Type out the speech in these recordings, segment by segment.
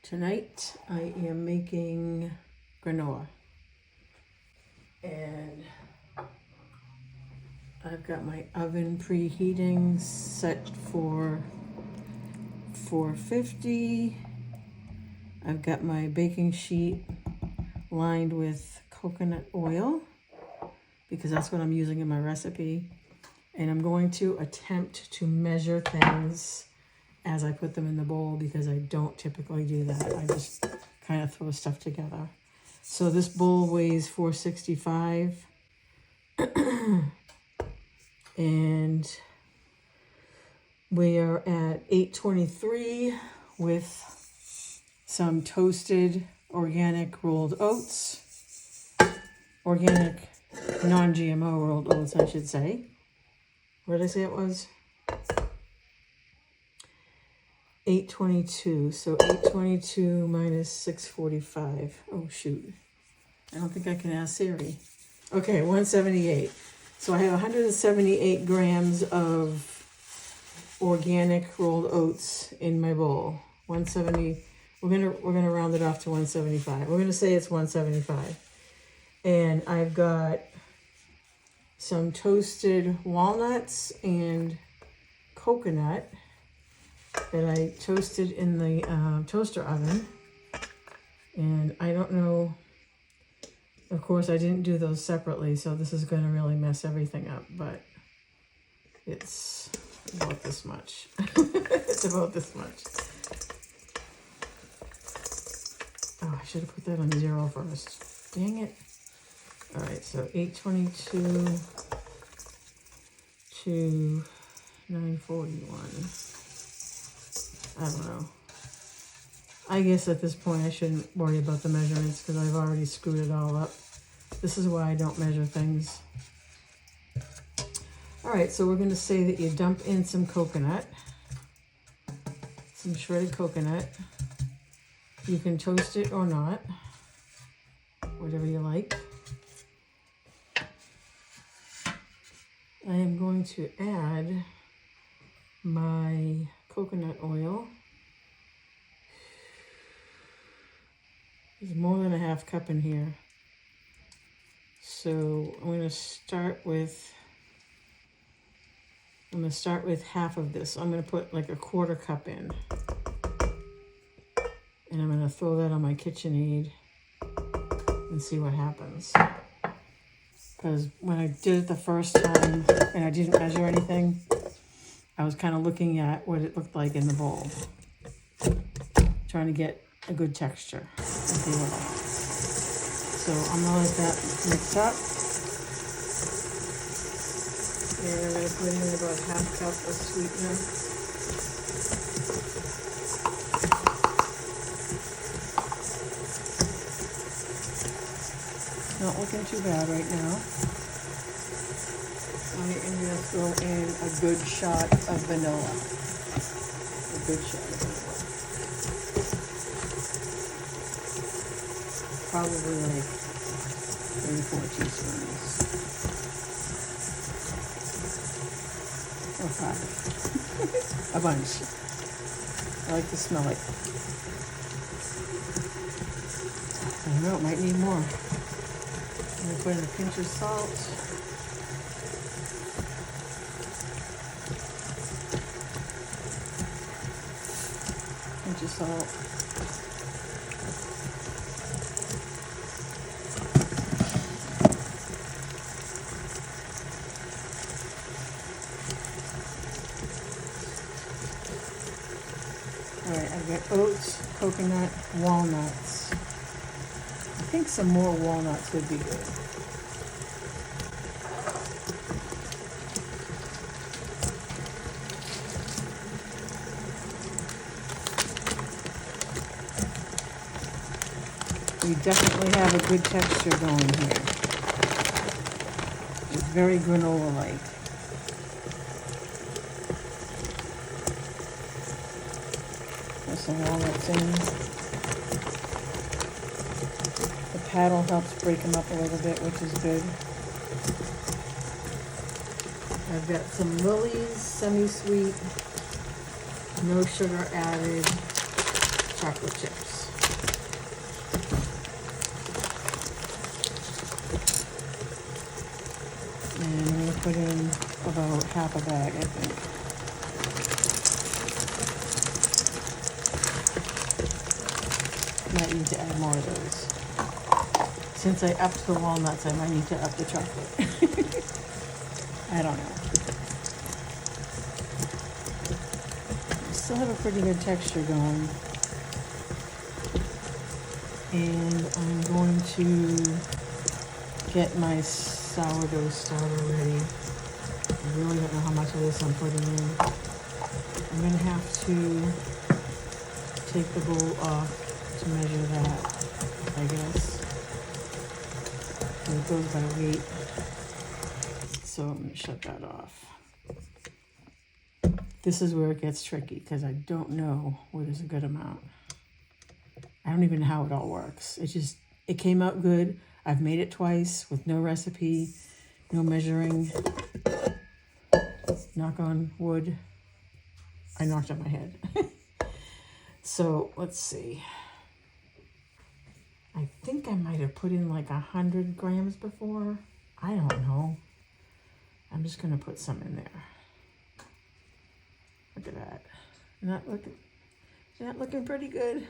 Tonight I am making granola, and I've got my oven preheating set for 450. I've got my baking sheet lined with coconut oil because that's what I'm using in my recipe, and I'm going to attempt to measure things as I put them in the bowl because I don't typically do that. I just kind of throw stuff together. So this bowl weighs 465 and we are at 823 with some toasted organic rolled oats. Organic non-GMO rolled oats, I should say. What did I say it was? 822, so 822 minus 645. Oh shoot, I don't think I can ask Siri. Okay, 178. So I have 178 grams of organic rolled oats in my bowl. 170. We're gonna round it off to 175. We're gonna say it's 175. And I've got some toasted walnuts and coconut that I toasted in the toaster oven. And I don't know, of course I didn't do those separately, so this is going to really mess everything up, but it's about this much. It's about this much. Oh, I should have put that on 0 first. Dang it. All right, so 822 to 941. I don't know. I guess at this point I shouldn't worry about the measurements because I've already screwed it all up. This is why I don't measure things. All right, so we're going to say that you dump in some coconut, some shredded coconut. You can toast it or not, whatever you like. I am going to add my coconut oil. There's more than a half cup in here. So I'm going to start with half of this. I'm going to put like a 1/4 cup in. And I'm going to throw that on my KitchenAid and see what happens. Because when I did it the first time and I didn't measure anything, I was kind of looking at what it looked like in the bowl, trying to get a good texture, if you will. So I'm gonna let that mix up. And I'm gonna put in about 1/2 cup of sweetener. Not looking too bad right now. I am going to throw in a good shot of vanilla. A good shot of vanilla. Probably like 3 or 4 teaspoons. Or 5. A bunch. I like to smell it. I don't know, it might need more. I'm going to put in a pinch of salt. Pinch of salt. All right, I've got oats, coconut, walnuts. I think some more walnuts would be good. We definitely have a good texture going here. It's very granola-like. Put some walnuts in. The paddle helps break them up a little bit, which is good. I've got some Lily's semi-sweet, no sugar added chocolate chips. put in about half a bag, I think. Might need to add more of those. Since I upped the walnuts, I might need to up the chocolate. I don't know. Still have a pretty good texture going. And I'm going to get my sourdough starter ready. I really don't know how much of this I'm putting in. I'm going to have to take the bowl off to measure that, I guess. And it goes by weight. So I'm going to shut that off. This is where it gets tricky because I don't know what is a good amount. I don't even know how it all works. It came out good. I've made it twice with no recipe, no measuring. Knock on wood. I knocked on my head. So let's see. I think I might have put in like 100 grams before. I don't know. I'm just gonna put some in there. Look at that. Not looking pretty good.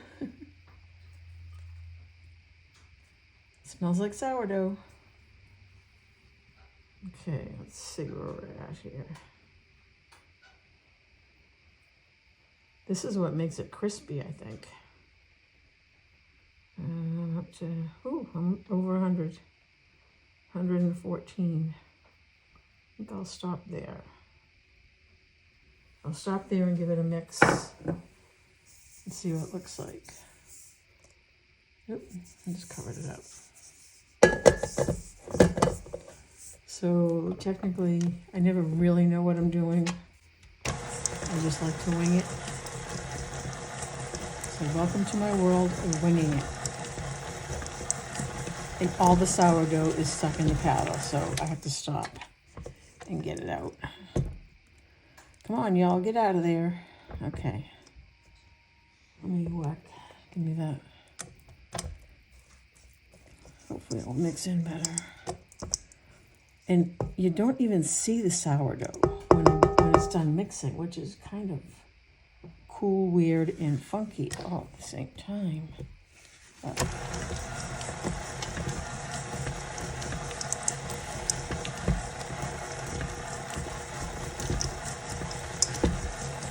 Smells like sourdough. Okay, let's see where we're at here. This is what makes it crispy, I think. Up to, I'm over 100. 114. I think I'll stop there. I'll stop there and give it a mix and see what it looks like. Oop, I just covered it up. So technically, I never really know what I'm doing. I just like to wing it. So welcome to my world of winging it. And all the sourdough is stuck in the paddle, so I have to stop and get it out. Come on, y'all, get out of there. Okay. Let me whack. Give me that. Hopefully it'll mix in better. And you don't even see the sourdough when it's done mixing, which is kind of cool, weird, and funky all at the same time.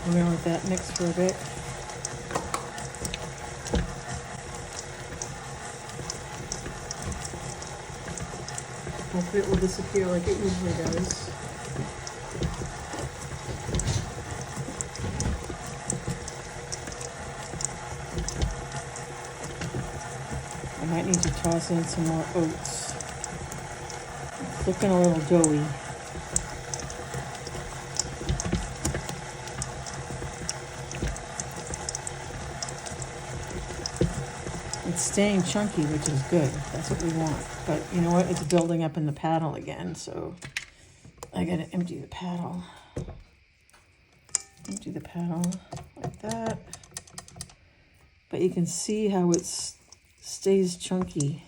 We're going to let that mix for a bit. Hopefully it will disappear like it usually does. I might need to toss in some more oats. It's looking a little doughy. It's staying chunky, which is good. That's what we want. But you know what? It's building up in the paddle again, so I gotta empty the paddle. Empty the paddle like that. But you can see how it stays chunky,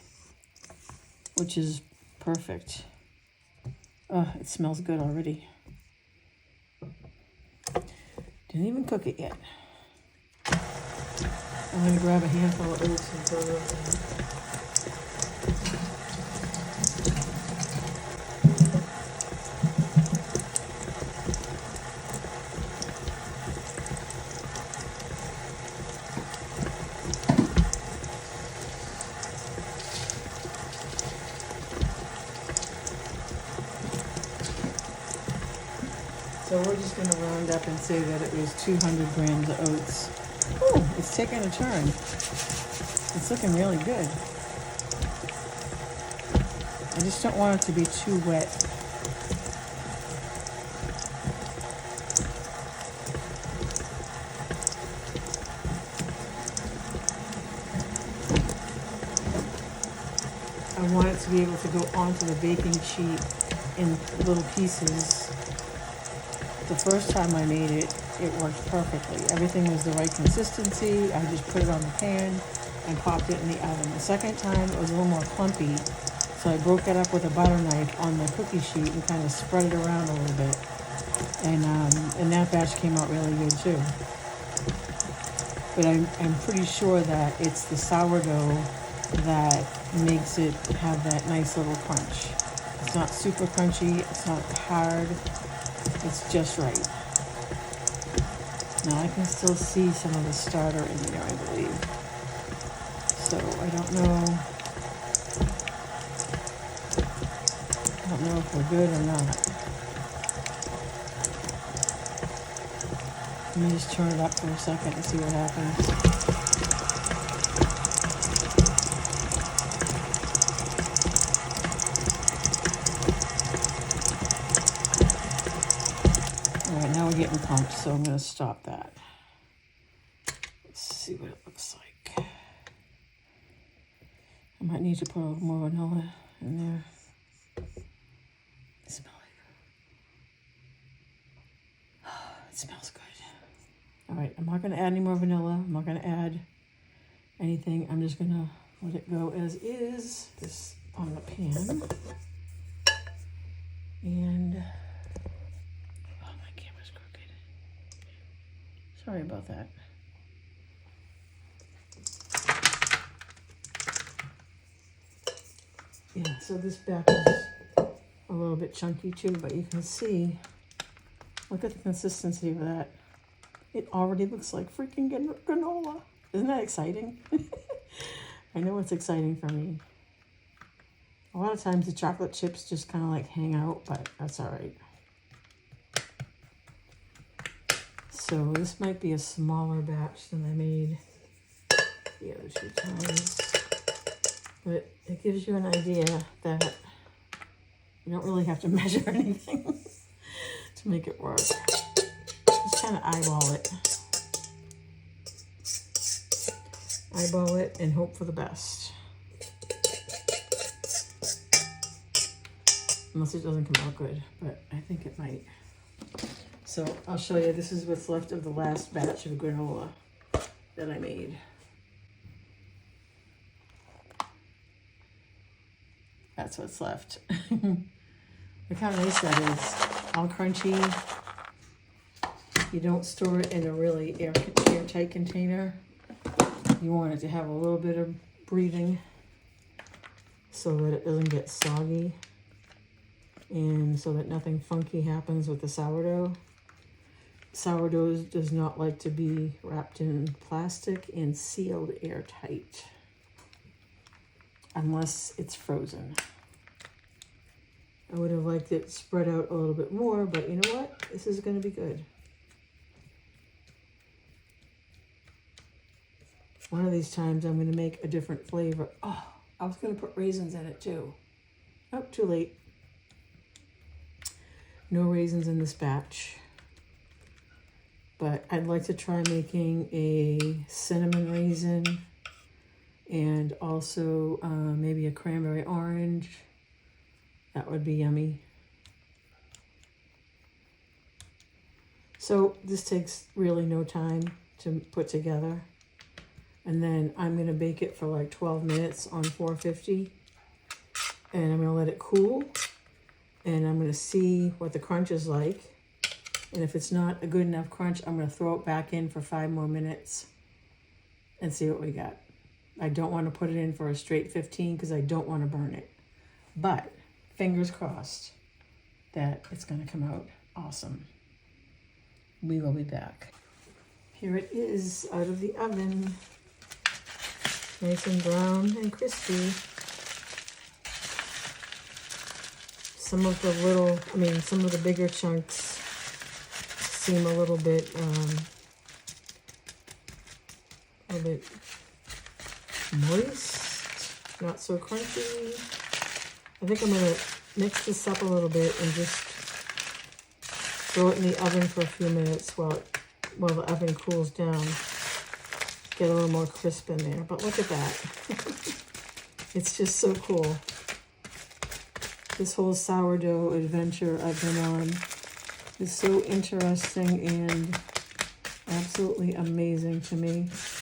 which is perfect. Oh, it smells good already. Didn't even cook it yet. I'm going to grab a handful of oats and throw it in. So we're just going to round up and say that it was 200 grams of oats. Ooh, it's taking a turn. It's looking really good. I just don't want it to be too wet. I want it to be able to go onto the baking sheet in little pieces. The first time I made it, it worked perfectly. Everything was the right consistency. I just put it on the pan and popped it in the oven. The second time, it was a little more clumpy, So I broke it up with a butter knife on the cookie sheet and kind of spread it around a little bit. And that batch came out really good too. But I'm pretty sure that it's the sourdough that makes it have that nice little crunch. It's not super crunchy, it's not hard, it's just right. Now I can still see some of the starter in there, I believe. So I don't know if we're good or not. Let me just turn it up for a second and see what happens. All right, now we're getting pumped, so I'm going to stop that. Let's see what it looks like. I might need to put a little more vanilla in there. Smell it. It smells good. All right, I'm not going to add any more vanilla. I'm not going to add anything. I'm just going to let it go as is. This on the pan. And, oh, my camera's crooked. Sorry about that. Yeah, so this back is a little bit chunky too, but you can see, look at the consistency of that. It already looks like freaking granola. Isn't that exciting? I know it's exciting for me. A lot of times the chocolate chips just kind of like hang out, but that's all right. So this might be a smaller batch than I made the other 2 times. But it gives you an idea that you don't really have to measure anything to make it work. Just kind of eyeball it. Eyeball it and hope for the best. Unless it doesn't come out good, but I think it might. So I'll show you, this is what's left of the last batch of granola that I made. That's what's left. Look how nice that is. All crunchy. You don't store it in a really airtight container. You want it to have a little bit of breathing so that it doesn't get soggy and so that nothing funky happens with the sourdough. Sourdough does not like to be wrapped in plastic and sealed airtight unless it's frozen. I would have liked it spread out a little bit more, but you know what? This is going to be good. One of these times I'm going to make a different flavor. Oh, I was going to put raisins in it too. Oh, too late. No raisins in this batch. But I'd like to try making a cinnamon raisin and also maybe a cranberry orange. That would be yummy. So this takes really no time to put together. And then I'm going to bake it for like 12 minutes on 450. And I'm going to let it cool. And I'm going to see what the crunch is like. And if it's not a good enough crunch, I'm going to throw it back in for 5 more minutes and see what we got. I don't want to put it in for a straight 15 because I don't want to burn it. But fingers crossed that it's going to come out awesome. We will be back. Here it is out of the oven. Nice and brown and crispy. Some of the bigger chunks seem a little bit moist, not so crunchy. I think I'm gonna mix this up a little bit and just throw it in the oven for a few minutes while the oven cools down. Get a little more crisp in there, but look at that. It's just so cool. This whole sourdough adventure I've been on is so interesting and absolutely amazing to me.